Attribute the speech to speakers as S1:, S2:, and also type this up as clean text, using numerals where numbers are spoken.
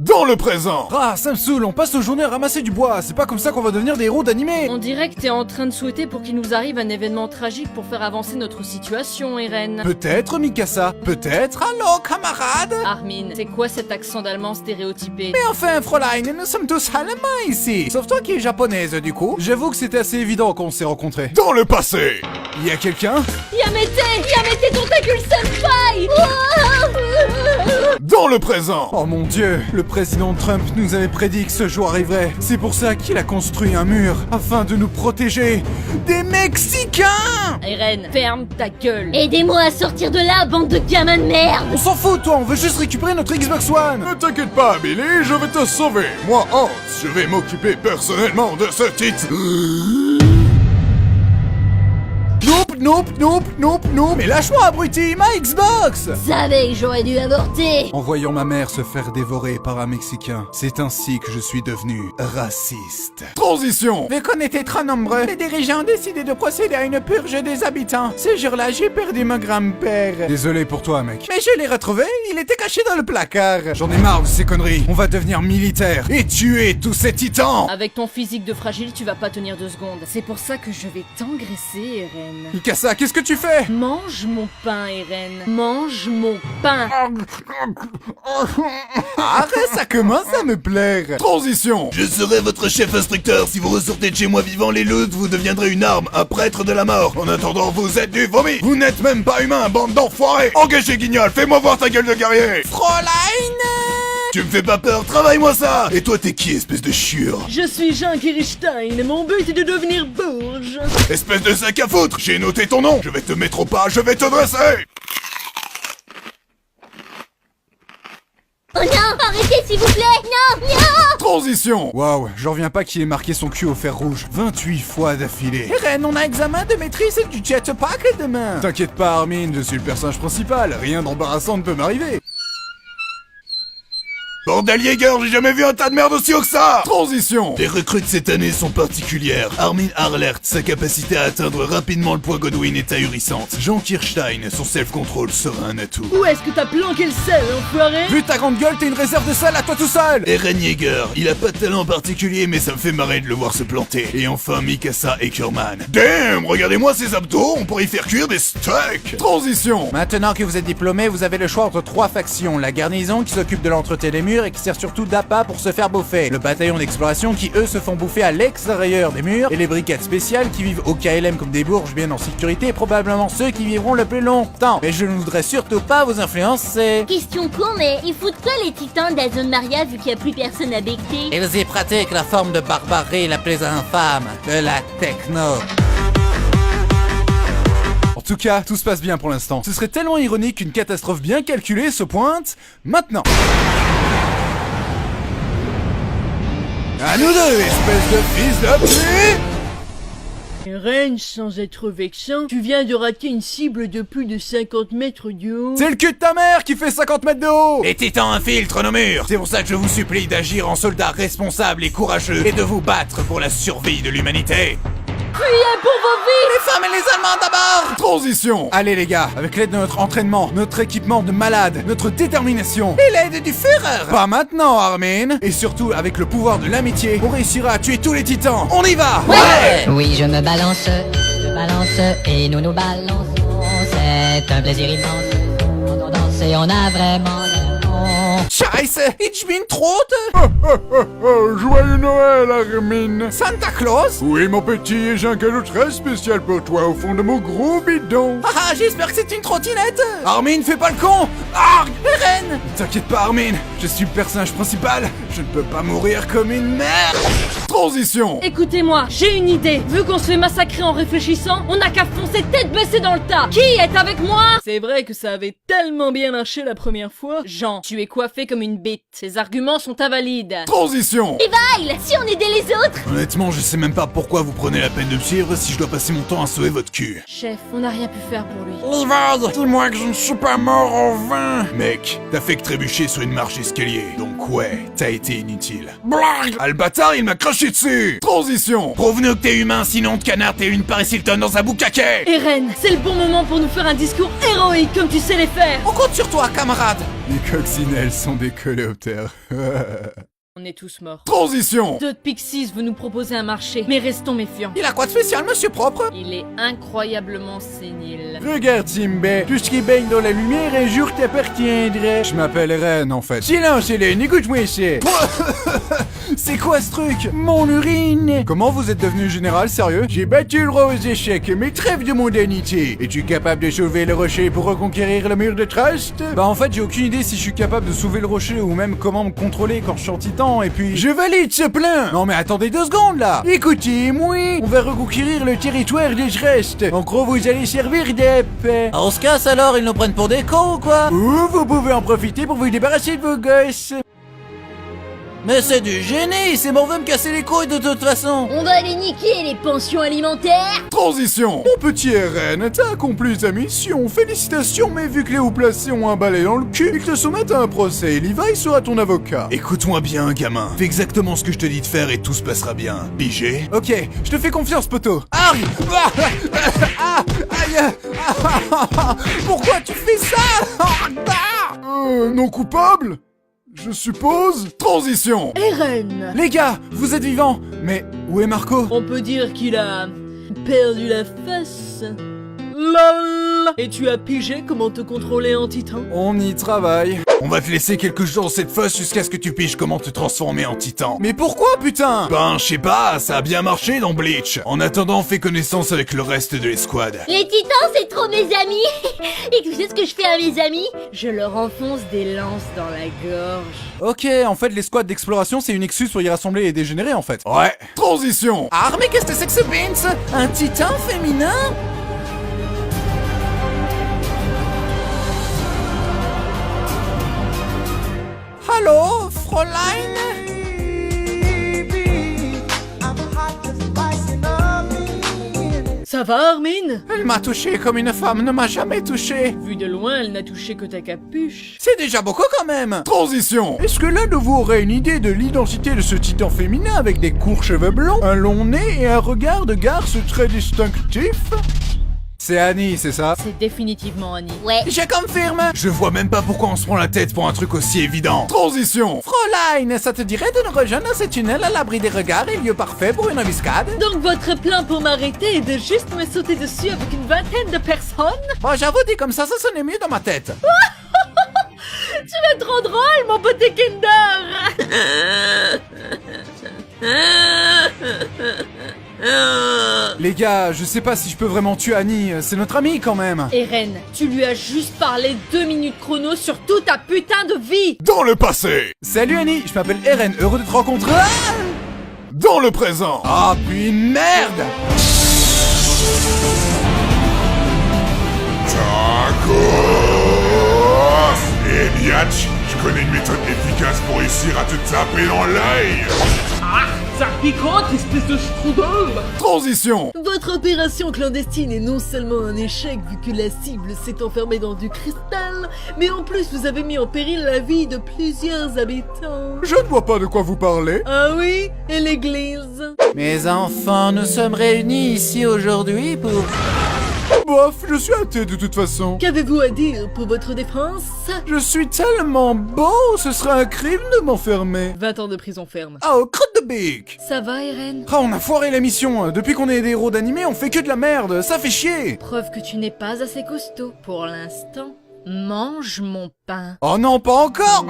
S1: Dans le présent.
S2: Ah, ça me saoule, on passe nos journées à ramasser du bois, c'est pas comme ça qu'on va devenir des héros d'animé.
S3: On dirait que t'es en train de souhaiter pour qu'il nous arrive un événement tragique pour faire avancer notre situation, Eren.
S2: Peut-être, Mikasa, peut-être. Allô, camarade.
S3: Armin, c'est quoi cet accent d'allemand stéréotypé?
S2: Mais enfin, Fräulein, nous sommes tous allemands ici. Sauf toi qui es japonaise, du coup. J'avoue que c'était assez évident qu'on s'est rencontrés.
S1: Dans le passé.
S2: Il y a quelqu'un?
S3: Yamete Tentacule Senpai!
S1: Dans le présent.
S2: Oh mon dieu, le président Trump nous avait prédit que ce jour arriverait. C'est pour ça qu'il a construit un mur, afin de nous protéger des Mexicains!
S3: Eren, ferme ta gueule.
S4: Aidez-moi à sortir de là, bande de gamins de merde!
S2: On s'en fout, toi, on veut juste récupérer notre Xbox One!
S1: Ne t'inquiète pas, Billy, je vais te sauver. Moi, Hans, je vais m'occuper personnellement de ce titre.
S2: Nope, mais lâche-moi, abruti, ma Xbox!
S4: Savais que j'aurais dû avorter!
S2: En voyant ma mère se faire dévorer par un Mexicain, c'est ainsi que je suis devenu raciste.
S1: Transition.
S2: Vu qu'on était trop nombreux, les dirigeants ont décidé de procéder à une purge des habitants. Ce jour-là, j'ai perdu mon grand-père. Désolé pour toi, mec. Mais je l'ai retrouvé, il était caché dans le placard. J'en ai marre de ces conneries. On va devenir militaire et tuer tous ces titans!
S3: Avec ton physique de fragile, tu vas pas tenir 2 secondes. C'est pour ça que je vais t'engraisser, Eren.
S2: Mikasa, qu'est-ce que tu fais?
S3: Mange mon pain, Eren. Mange mon pain.
S2: Arrête, ça commence à me plaire.
S1: Transition.
S5: Je serai votre chef instructeur. Si vous ressortez de chez moi vivant les loups, vous deviendrez une arme, un prêtre de la mort. En attendant, vous êtes du vomi. Vous n'êtes même pas humain, bande d'enfoirés. Engagez Guignol, fais-moi voir ta gueule de guerrier.
S2: Fräulein!
S5: Tu me fais pas peur, travaille-moi ça. Et toi, t'es qui, espèce de chiure?
S3: Je suis Jean Kirstein et mon but est de devenir bourge.
S5: Espèce de sac à foutre. J'ai noté ton nom. Je vais te mettre au pas, je vais te dresser.
S4: Oh non! Arrêtez s'il vous plaît! Non! Non!
S1: Transition.
S2: Waouh, j'en reviens pas qu'il ait marqué son cul au fer rouge 28 fois d'affilée. Eren, on a examen de maîtrise du jetpack demain. T'inquiète pas, Armin, je suis le personnage principal. Rien d'embarrassant ne peut m'arriver.
S5: Bordel Jäger, j'ai jamais vu un tas de merde aussi haut que ça.
S1: Transition.
S5: Les recrues de cette année sont particulières. Armin Harlert, sa capacité à atteindre rapidement le poids Godwin est ahurissante. Jean Kirstein, son self-control sera un atout.
S3: Où est-ce que t'as planqué le sel, enfoiré?
S2: Vu ta grande gueule, t'es une réserve de sel à toi tout seul.
S5: Eren Yeager, il a pas de talent particulier mais ça me fait marrer de le voir se planter. Et enfin Mikasa Eckerman. Damn, regardez-moi ces abdos, on pourrait y faire cuire des steaks.
S1: Transition.
S2: Maintenant que vous êtes diplômé, vous avez le choix entre 3 factions. La garnison qui s'occupe de l'entretien des murs et qui sert surtout d'appât pour se faire bouffer. Le bataillon d'exploration qui eux se font bouffer à l'extérieur des murs. Et les brigades spéciales qui vivent au KLM comme des bourges bien en sécurité et probablement ceux qui vivront le plus longtemps. Mais je ne voudrais surtout pas vous influencer.
S4: Question con, mais ils foutent quoi les titans de la zone Maria vu qu'il y a plus personne à becter?
S2: Ils y pratiquent la forme de barbarie la plus infâme, de la techno. En tout cas, tout se passe bien pour l'instant. Ce serait tellement ironique qu'une catastrophe bien calculée se pointe maintenant. À nous deux, espèce de fils de pute!
S3: Eren, sans être vexant, tu viens de rater une cible de plus de 50 mètres de haut.
S2: C'est le cul de ta mère qui fait 50 mètres de haut!
S5: Les titans infiltrent nos murs. C'est pour ça que je vous supplie d'agir en soldats responsables et courageux et de vous battre pour la survie de l'humanité.
S3: Fuyez pour vos vies!
S2: Les femmes et les Allemands d'abord!
S1: Transition.
S2: Allez les gars, avec l'aide de notre entraînement, notre équipement de malade, notre détermination et l'aide du Führer! Pas maintenant, Armin! Et surtout, avec le pouvoir de l'amitié, on réussira à tuer tous les titans! On y va!
S4: Ouais!
S6: Oui, je me balance et nous nous balançons. C'est un plaisir immense. On danse et on a vraiment l'air bon.
S2: Scheiße! Ich bin tot!
S1: Joyeux Noël, Armin.
S2: Santa Claus?
S1: Oui, mon petit, et j'ai un cadeau très spécial pour toi au fond de mon gros bidon.
S2: Ah, j'espère que c'est une trottinette! Armin, fais pas le con! Ah, Eren! T'inquiète pas, Armin, je suis le personnage principal, je ne peux pas mourir comme une merde!
S1: Transition.
S3: Écoutez-moi, j'ai une idée. Vu qu'on se fait massacrer en réfléchissant, on n'a qu'à foncer tête baissée dans le tas. Qui est avec moi? C'est vrai que ça avait tellement bien marché la première fois. Jean, tu es coiffé comme une bite. Ces arguments sont invalides.
S1: Transition.
S4: Kyle, si on aidait les autres!
S5: Honnêtement, je sais même pas pourquoi vous prenez la peine de me suivre si je dois passer mon temps à sauver votre cul.
S3: Chef, on n'a rien pu faire pour lui.
S1: Levi, dis-moi que je ne suis pas mort en vain.
S5: Mec, t'as fait que trébucher sur une marche escalier, donc ouais, t'as été inutile.
S1: Blague.
S5: Ah le bâtard, il m'a craché dessus.
S1: Transition.
S5: Prouve-nous que t'es humain, sinon te canard, t'es une Paris Hilton dans un boucaquet.
S3: Eren, c'est le bon moment pour nous faire un discours héroïque comme tu sais les faire.
S2: On compte sur toi, camarade! Les coccinelles sont des coléoptères.
S3: On est tous morts.
S1: Transition.
S3: Todd Pixies veut nous proposer un marché, mais restons méfiants.
S2: Il a quoi de spécial, monsieur propre?
S3: Il est incroyablement sénile.
S2: Regarde, Simba, tout ce qui baigne dans la lumière un jour t'appartiendra. Je m'appelle Ren, en fait. Silence, Hélène, écoute-moi ici. C'est quoi ce truc? Mon urine. Comment vous êtes devenu général, sérieux? J'ai battu le roi aux échecs, mais trêve de mondanité. Es-tu capable de soulever le rocher pour reconquérir le mur de Trust? Bah en fait, j'ai aucune idée si je suis capable de soulever le rocher ou même comment me contrôler quand je suis en titan, et puis... Je valide ce plan. Non mais attendez 2 secondes, là. Écoutez-moi, on va reconquérir le territoire de Trust. En gros, vous allez servir d'ép. On se casse alors, ils nous prennent pour des cons ou quoi? Ou vous pouvez en profiter pour vous débarrasser de vos gosses. Mais c'est du génie, c'est bon, veut me casser les couilles de toute façon.
S4: On va les niquer, les pensions alimentaires.
S1: Transition. Mon petit RN, t'as accompli ta mission. Félicitations, mais vu que les hauts placés ont un balai dans le cul, ils te soumettent à un procès. Levi sera ton avocat.
S5: Écoute-moi bien, gamin. Fais exactement ce que je te dis de faire et tout se passera bien. Pigé?
S2: Ok, je te fais confiance, poteau. Aïe. Aïe. Pourquoi tu fais ça?
S1: Non coupable? Je suppose. Transition.
S3: Eren!
S2: Les gars, vous êtes vivants. Mais où est Marco?
S3: On peut dire qu'il a perdu la face. LOL! Et tu as pigé comment te contrôler en titan?
S2: On y travaille.
S5: On va te laisser quelques jours dans cette fosse jusqu'à ce que tu piges comment te transformer en titan.
S2: Mais pourquoi, putain?
S5: Ben, je sais pas, ça a bien marché dans Bleach. En attendant, fais connaissance avec le reste de l'escouade.
S4: Les titans, c'est trop mes amis. Et tu sais ce que je fais à mes amis? Je leur enfonce des lances dans la gorge.
S2: Ok, en fait, les squads d'exploration, c'est une excuse pour y rassembler les dégénérés, en fait.
S5: Ouais.
S1: Transition.
S2: Ah, mais qu'est-ce que c'est que ce Vince? Un titan féminin? Hallo, Fräulein?
S3: Ça va, Armin?
S2: Elle m'a touché comme une femme ne m'a jamais touché.
S3: Vu de loin, elle n'a touché que ta capuche.
S2: C'est déjà beaucoup quand même.
S1: Transition.
S2: Est-ce que l'un de vous aurait une idée de l'identité de ce titan féminin avec des courts cheveux blonds, un long nez et un regard de garce très distinctif? C'est Annie, c'est ça?
S3: C'est définitivement Annie.
S4: Ouais.
S2: Je confirme.
S5: Je vois même pas pourquoi on se prend la tête pour un truc aussi évident.
S1: Transition.
S2: Fräulein, ça te dirait de nous rejoindre dans ce tunnel à l'abri des regards et lieu parfait pour une embuscade?
S3: Donc votre plan pour m'arrêter est de juste me sauter dessus avec une vingtaine de personnes?
S2: Bon, j'avoue, dit comme ça sonnait mieux dans ma tête.
S3: Tu es trop drôle, mon petit Kinder!
S2: Les gars, je sais pas si je peux vraiment tuer Annie, c'est notre amie quand même.
S3: Eren, tu lui as juste parlé 2 minutes chrono sur toute ta putain de vie!
S1: Dans le passé.
S2: Salut Annie, je m'appelle Eren, heureux de te rencontrer.
S1: Dans le présent.
S2: Ah, puis merde!
S1: Eh biatch, je connais une méthode efficace pour réussir à te taper dans l'œil.
S3: Ça picote, espèce de strudel!
S1: Transition.
S3: Votre opération clandestine est non seulement un échec vu que la cible s'est enfermée dans du cristal, mais en plus vous avez mis en péril la vie de plusieurs habitants.
S1: Je ne vois pas de quoi vous parlez.
S3: Ah oui? Et l'église?
S2: Mes enfants, nous sommes réunis ici aujourd'hui pour...
S1: Bof, je suis athée de toute façon.
S3: Qu'avez-vous à dire pour votre défense?
S1: Je suis tellement beau, ce serait un crime de m'enfermer.
S3: 20 ans de prison ferme.
S2: Oh, crotte de bique!
S3: Ça va, Eren?
S2: Ah, on a foiré la mission. Depuis qu'on est des héros d'animé, on fait que de la merde. Ça fait chier.
S3: Preuve que tu n'es pas assez costaud. Pour l'instant, mange mon pain.
S2: Oh non, pas encore.